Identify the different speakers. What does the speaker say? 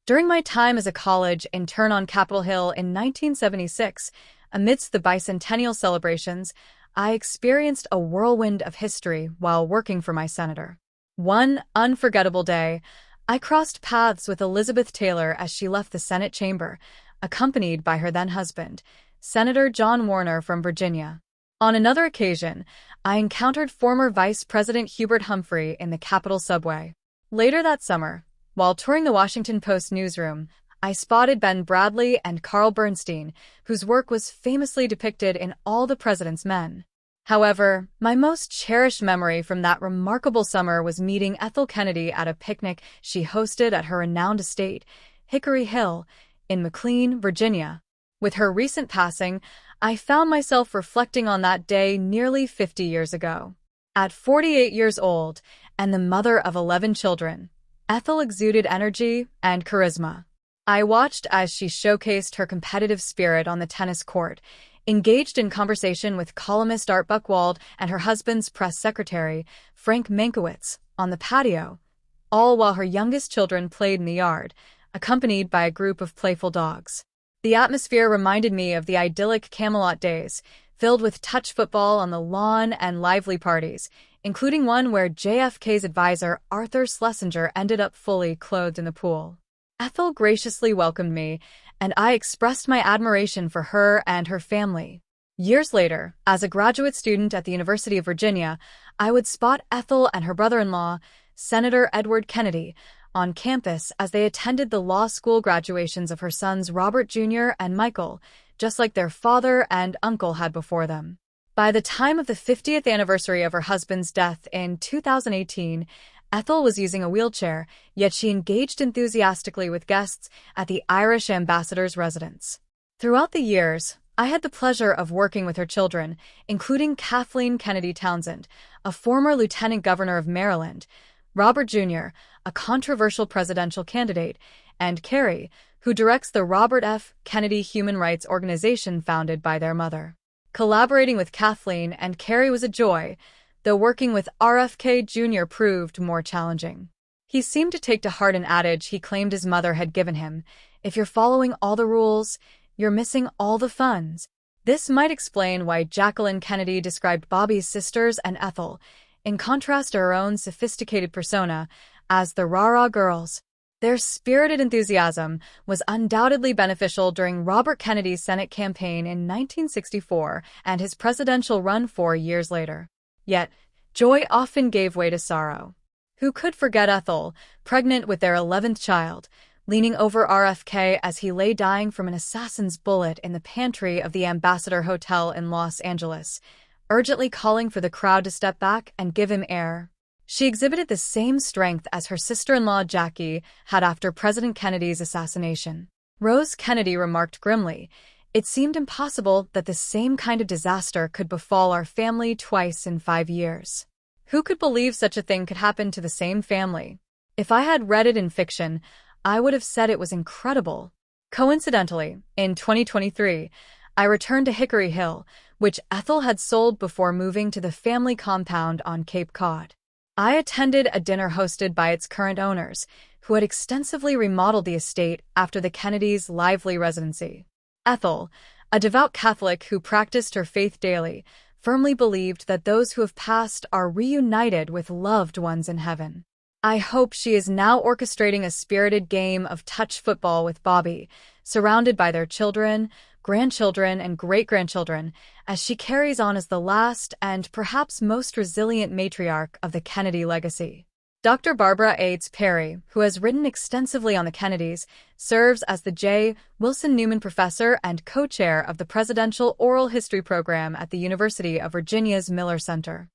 Speaker 1: During my time as a college intern on Capitol Hill in 1976, amidst the Bicentennial celebrations, I experienced a whirlwind of history while working for my senator. One unforgettable day, I crossed paths with Elizabeth Taylor as she left the Senate chamber, accompanied by her then-husband, Senator John Warner from Virginia. On another occasion, I encountered former Vice President Hubert Humphrey in the Capitol subway. Later that summer, while touring the Washington Post newsroom, I spotted Bradlee and Bernstein, whose work was famously depicted in All the President's Men. However, my most cherished memory from that remarkable summer was meeting Ethel Kennedy at a picnic she hosted at her renowned estate, Hickory Hill, in McLean, Virginia. With her recent passing, I found myself reflecting on that day nearly 50 years ago. At 48 years old, and the mother of 11 children, Ethel exuded energy and charisma. I watched as she showcased her competitive spirit on the tennis court, engaged in conversation with columnist Art Buchwald and her husband's press secretary, Frank Mankiewicz, on the patio, all while her youngest children played in the yard, accompanied by a group of playful dogs. The atmosphere reminded me of the idyllic Camelot days, filled with touch football on the lawn and lively parties, including one where JFK's advisor Arthur Schlesinger ended up fully clothed in the pool. Ethel graciously welcomed me, and I expressed my admiration for her and her family. Years later, as a graduate student at the University of Virginia, I would spot Ethel and her brother-in-law, Senator Edward Kennedy, on campus as they attended the law school graduations of her sons Robert Jr. and Michael, just like their father and uncle had before them. By the time of the 50th anniversary of her husband's death in 2018, Ethel was using a wheelchair, yet she engaged enthusiastically with guests at the Irish ambassador's residence. Throughout the years, I had the pleasure of working with her children, including Kathleen Kennedy Townsend, a former lieutenant governor of Maryland, Robert Jr., a controversial presidential candidate, and Carrie, who directs the Robert F. Kennedy Human Rights Organization founded by their mother. Collaborating with Kathleen and Carrie was a joy, though working with RFK Jr. proved more challenging. He seemed to take to heart an adage he claimed his mother had given him: if you're following all the rules, you're missing all the fun. This might explain why Jacqueline Kennedy described Bobby's sisters and Ethel, in contrast to her own sophisticated persona, as the rah-rah girls. Their spirited enthusiasm was undoubtedly beneficial during Robert Kennedy's Senate campaign in 1964 and his presidential run 4 years later. Yet, joy often gave way to sorrow. Who could forget Ethel, pregnant with their 11th child, leaning over RFK as he lay dying from an assassin's bullet in the pantry of the Ambassador Hotel in Los Angeles, urgently calling for the crowd to step back and give him air. She exhibited the same strength as her sister-in-law Jackie had after President Kennedy's assassination. Rose Kennedy remarked grimly, "It seemed impossible that the same kind of disaster could befall our family twice in 5 years. Who could believe such a thing could happen to the same family? If I had read it in fiction, I would have said it was incredible." Coincidentally, in 2023, I returned to Hickory Hill, which Ethel had sold before moving to the family compound on Cape Cod. I attended a dinner hosted by its current owners, who had extensively remodeled the estate after the Kennedys' lively residency. Ethel, a devout Catholic who practiced her faith daily, firmly believed that those who have passed are reunited with loved ones in heaven. I hope she is now orchestrating a spirited game of touch football with Bobby, surrounded by their children, grandchildren, and great-grandchildren, as she carries on as the last and perhaps most resilient matriarch of the Kennedy legacy. Dr. Barbara Aids Perry, who has written extensively on the Kennedys, serves as the J. Wilson Newman Professor and co-chair of the Presidential Oral History Program at the University of Virginia's Miller Center.